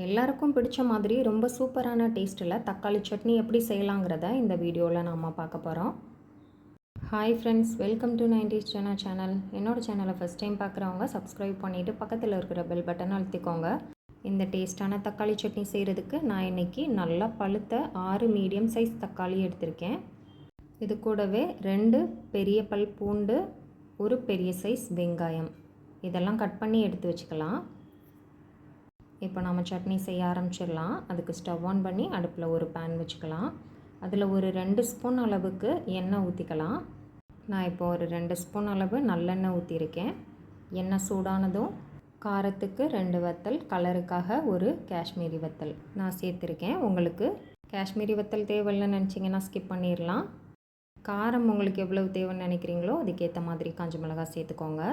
எல்லாருக்கும் பிடிச்ச மாதிரி ரொம்ப சூப்பரான டேஸ்ட்டில் தக்காளி சட்னி எப்படி செய்யலாங்கிறத இந்த வீடியோவில் நாம் பார்க்க போகிறோம். Hi friends, welcome to 90s channel. என்னோடய சேனலை ஃபஸ்ட் டைம் பார்க்குறவங்க சப்ஸ்கிரைப் பண்ணிவிட்டு பக்கத்தில் இருக்கிற பெல் பட்டனை அழுத்திக்கோங்க. இந்த டேஸ்ட்டான தக்காளி சட்னி செய்கிறதுக்கு நான் இன்றைக்கி நல்லா பழுத்த 6 மீடியம் சைஸ் தக்காளி எடுத்திருக்கேன். இது கூடவே 2 பெரிய பல் பூண்டு, ஒரு பெரிய சைஸ் வெங்காயம் இதெல்லாம் கட் பண்ணி எடுத்து வச்சுக்கலாம். இப்போ நம்ம சட்னி செய்ய ஆரம்பிச்சிடலாம். அதுக்கு ஸ்டவ் ஆன் பண்ணி அடுப்பில் ஒரு பேன் வச்சுக்கலாம். அதில் ஒரு 2 ஸ்பூன் அளவுக்கு எண்ணெய் ஊற்றிக்கலாம். நான் இப்போ ஒரு 2 ஸ்பூன் அளவு நல்லெண்ணெய் ஊற்றிருக்கேன். எண்ணெய் சூடானதும் காரத்துக்கு 2 வத்தல், கலருக்காக ஒரு காஷ்மீரி வத்தல் நான் சேர்த்துருக்கேன். உங்களுக்கு காஷ்மீரி வத்தல் தேவையில்லைன்னு நினச்சிங்கன்னா ஸ்கிப் பண்ணிடலாம். காரம் உங்களுக்கு எவ்வளவு தேவைன்னு நினைக்கிறீங்களோ அதுக்கேற்ற மாதிரி காஞ்ச மிளகாய் சேர்த்துக்கோங்க.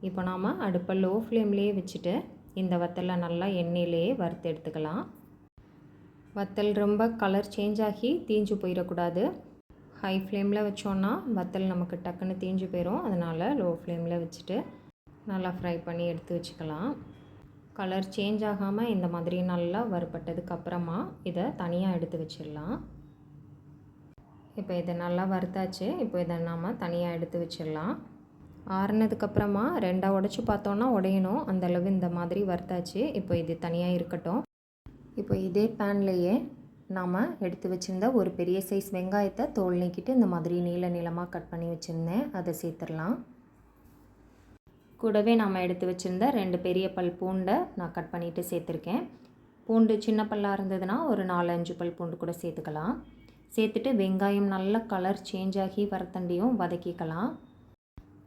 இப்போ நாம் அடுப்பை லோ ஃப்ளேம்லேயே வச்சுட்டு இந்த வத்தலை நல்லா எண்ணெயிலேயே வறுத்து எடுத்துக்கலாம். வத்தல் ரொம்ப கலர் சேஞ்ச் ஆகி தீஞ்சு போயிடக்கூடாது. ஹை ஃப்ளேமில் வச்சோன்னா வத்தல் நமக்கு டக்குன்னு தீஞ்சு போயிடும். அதனால் லோ ஃப்ளேமில் வச்சுட்டு நல்லா ஃப்ரை பண்ணி எடுத்து வச்சுக்கலாம். கலர் சேஞ்ச் ஆகாமல் இந்த மாதிரி நல்லா வறுபட்டதுக்கப்புறமா இதை தனியாக எடுத்து வச்சிடலாம். இப்போ இதை நல்லா வறுத்தாச்சு. இப்போ இதை நாம் தனியாக எடுத்து வச்சிடலாம். ஆறுனதுக்கப்புறமா 2 உடச்சி பார்த்தோன்னா உடையணும், அந்தளவு இந்த மாதிரி வறுத்தாச்சு. இப்போ இது தனியாக இருக்கட்டும். இப்போ இதே பேன்லேயே நாம் எடுத்து வச்சுருந்த ஒரு பெரிய சைஸ் வெங்காயத்தை தோல் நீக்கிட்டு இந்த மாதிரி நீளமாக கட் பண்ணி வச்சுருந்தேன், அதை சேர்த்துடலாம். கூடவே நாம் எடுத்து வச்சுருந்த 2 பெரிய பல் பூண்டை நான் கட் பண்ணிவிட்டு சேர்த்துருக்கேன். பூண்டு சின்ன பல்லாக இருந்ததுன்னா ஒரு 4-5 பல் பூண்டு கூட சேர்த்துக்கலாம். சேர்த்துட்டு வெங்காயம் நல்லா கலர் சேஞ்ச் ஆகி வரத்தண்டியும் வதக்கிக்கலாம்.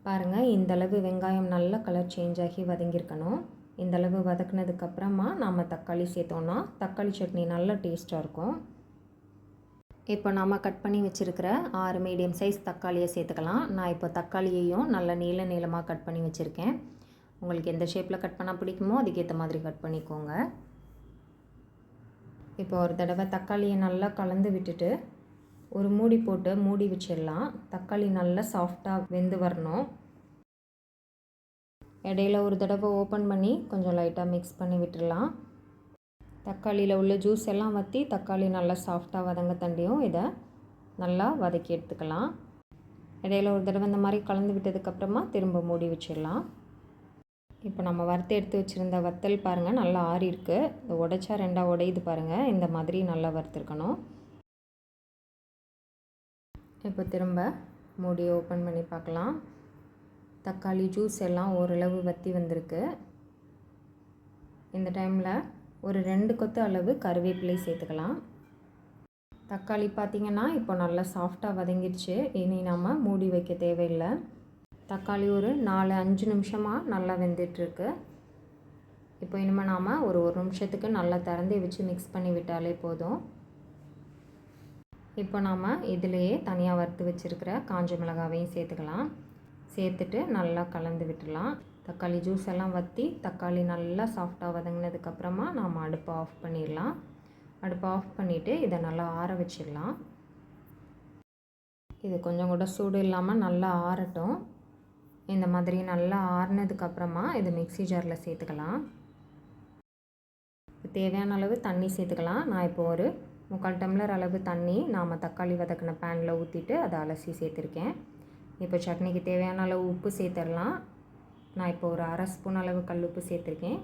பாருங்கள், இந்தளவு வெங்காயம் நல்ல கலர் சேஞ்ச் ஆகி வதங்கியிருக்கணும். இந்தளவு வதக்குனதுக்கப்புறமா நாம் தக்காளி சேர்த்தோன்னா தக்காளி சட்னி நல்ல டேஸ்ட்டாக இருக்கும். இப்போ நாம் கட் பண்ணி வச்சுருக்கிற 6 மீடியம் சைஸ் தக்காளியை சேர்த்துக்கலாம். நான் இப்போ தக்காளியையும் நல்ல நீளமாக கட் பண்ணி வச்சுருக்கேன். உங்களுக்கு எந்த ஷேப்பில் கட் பண்ணால் பிடிக்குமோ அதுக்கேற்ற மாதிரி கட் பண்ணிக்கோங்க. இப்போ ஒரு தடவை தக்காளியை நல்லா கலந்து விட்டுட்டு ஒரு மூடி போட்டு மூடி வச்சிடலாம். தக்காளி நல்லா சாஃப்டாக வெந்து வரணும். இடையில ஒரு தடவை ஓப்பன் பண்ணி கொஞ்சம் லைட்டாக மிக்ஸ் பண்ணி விட்டுடலாம். தக்காளியில் உள்ள ஜூஸ் எல்லாம் வற்றி தக்காளி நல்லா சாஃப்டாக வதங்க தண்டியும் இதை நல்லா வதக்கி எடுத்துக்கலாம். இடையில ஒரு தடவை இந்த மாதிரி கலந்து விட்டதுக்கப்புறமா திரும்ப மூடி வச்சிடலாம். இப்போ நம்ம வறுத்து எடுத்து வச்சுருந்த வத்தல் பாருங்கள் நல்லா ஆறி இருக்குது. இதை உடைச்சா 2 உடையுது பாருங்கள். இந்த மாதிரி நல்லா வறுத்துருக்கணும். இப்போ திரும்ப மூடி ஓப்பன் பண்ணி பார்க்கலாம். தக்காளி ஜூஸ் எல்லாம் ஓரளவு வற்றி வந்திருக்கு. இந்த டைமில் ஒரு 2 கொத்து அளவு கருவேப்பிலை சேர்த்துக்கலாம். தக்காளி பார்த்திங்கன்னா இப்போ நல்லா சாஃப்டாக வதங்கிடுச்சு. இனி நம்ம மூடி வைக்க தேவையில்லை. தக்காளி ஒரு 4-5 நிமிஷமாக நல்லா வெந்துட்டுருக்கு. இப்போ இனிமேல் நாம் ஒரு நிமிஷத்துக்கு நல்லா திறந்து வச்சு மிக்ஸ் பண்ணி விட்டாலே போதும். இப்போ நாம் இதிலேயே தனியாக வறுத்து வச்சுருக்கிற காஞ்ச மிளகாவையும் சேர்த்துக்கலாம். சேர்த்துட்டு நல்லா கலந்து விட்டுடலாம். தக்காளி ஜூஸ் எல்லாம் வற்றி தக்காளி நல்லா சாஃப்டாக வதங்கினதுக்கப்புறமா நாம் அடுப்பை ஆஃப் பண்ணிடலாம். அடுப்பை ஆஃப் பண்ணிவிட்டு இதை நல்லா ஆற வச்சிடலாம். இது கொஞ்சம் கூட சூடு இல்லாமல் நல்லா ஆறட்டும். இந்த மாதிரி நல்லா ஆறினதுக்கப்புறமா இது மிக்ஸி ஜாரில் சேர்த்துக்கலாம். தேவையான அளவு தண்ணி சேர்த்துக்கலாம். நான் இப்போ ஒரு 3/4 டம்ளர் அளவு தண்ணி நாம் தக்காளி வதக்கின பேனில் ஊற்றிட்டு அதை அலசி சேர்த்துருக்கேன். இப்போ சட்னிக்கு தேவையான அளவு உப்பு சேர்த்துடலாம். நான் இப்போ ஒரு 1/2 ஸ்பூன் அளவு கல் உப்பு சேர்த்துருக்கேன்.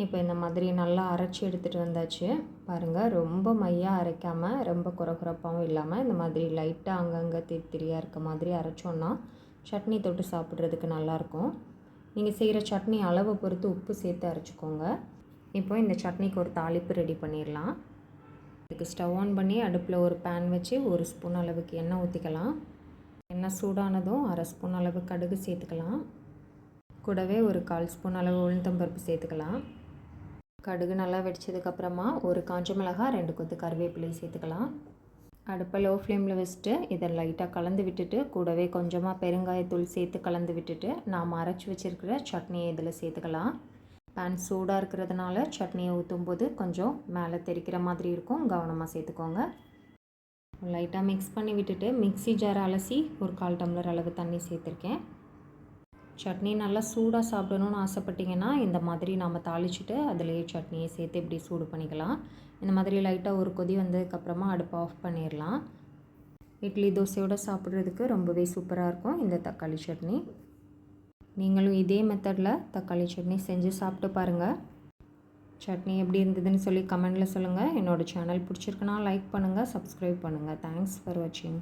இப்போ இந்த மாதிரி நல்லா அரைச்சி எடுத்துகிட்டு வந்தாச்சு. பாருங்கள், ரொம்ப மையாக அரைக்காமல் ரொம்ப குறகுறப்பாகவும் இல்லாமல் இந்த மாதிரி லைட்டாக அங்கங்கே திரியாக இருக்க மாதிரி அரைச்சோன்னா சட்னி தொட்டு சாப்பிட்றதுக்கு நல்லாயிருக்கும். நீங்கள் செய்கிற சட்னி அளவை பொறுத்து உப்பு சேர்த்து அரைச்சிக்கோங்க. இப்போ இந்த சட்னிக்கு ஒரு தாளிப்பு ரெடி பண்ணிடலாம். இதுக்கு ஸ்டவ் ஆன் பண்ணி அடுப்பில் ஒரு பேன் வச்சு 1 ஸ்பூன் அளவுக்கு எண்ணெய் ஊற்றிக்கலாம். எண்ணெய் சூடானதும் 1/2 ஸ்பூன் அளவு கடுகு சேர்த்துக்கலாம். கூடவே ஒரு 1/4 ஸ்பூன் அளவு உளுத்தம்பருப்பு சேர்த்துக்கலாம். கடுகு நல்லா வெடிச்சதுக்கப்புறமா ஒரு காஞ்ச மிளகாய், 2 கொத்து கருவேப்பிலை சேர்த்துக்கலாம். அடுப்பை லோ ஃப்ளேமில் வச்சுட்டு இதை லைட்டாக கலந்து விட்டுட்டு கூடவே கொஞ்சமாக பெருங்காயத்தூள் சேர்த்து கலந்து விட்டுட்டு நாம் அரைச்சி வச்சுருக்கிற சட்னியை இதில் சேர்த்துக்கலாம். பேன் சூடாக இருக்கிறதுனால சட்னியை ஊற்றும் போது கொஞ்சம் மேலே தெரிக்கிற மாதிரி இருக்கும், கவனமாக சேர்த்துக்கோங்க. லைட்டாக மிக்ஸ் பண்ணி விட்டுட்டு மிக்ஸி ஜார் அலசி ஒரு 1/4 டம்ளர் அளவு தண்ணி சேர்த்துருக்கேன். சட்னி நல்லா சூடாக சாப்பிடணுன்னு ஆசைப்பட்டீங்கன்னா இந்த மாதிரி நம்ம தாளிச்சிட்டு அதிலேயே சட்னியை சேர்த்து இப்படி சூடு பண்ணிக்கலாம். இந்த மாதிரி லைட்டாக ஒரு கொதி வந்ததுக்கப்புறமா அடுப்பை ஆஃப் பண்ணிடலாம். இட்லி தோசையோடு சாப்பிட்றதுக்கு ரொம்பவே சூப்பராக இருக்கும் இந்த தக்காளி சட்னி. நீங்களும் இதே மெத்தடில் தக்காளி சட்னி செஞ்சு சாப்பிட்டு பாருங்கள். சட்னி எப்படி இருந்ததுன்னு சொல்லி கமெண்டில் சொல்லுங்கள். என்னோடய சேனல் பிடிச்சிருக்குன்னா லைக் பண்ணுங்கள், சப்ஸ்கிரைப் பண்ணுங்கள். தேங்க்ஸ் ஃபார் வாட்சிங்.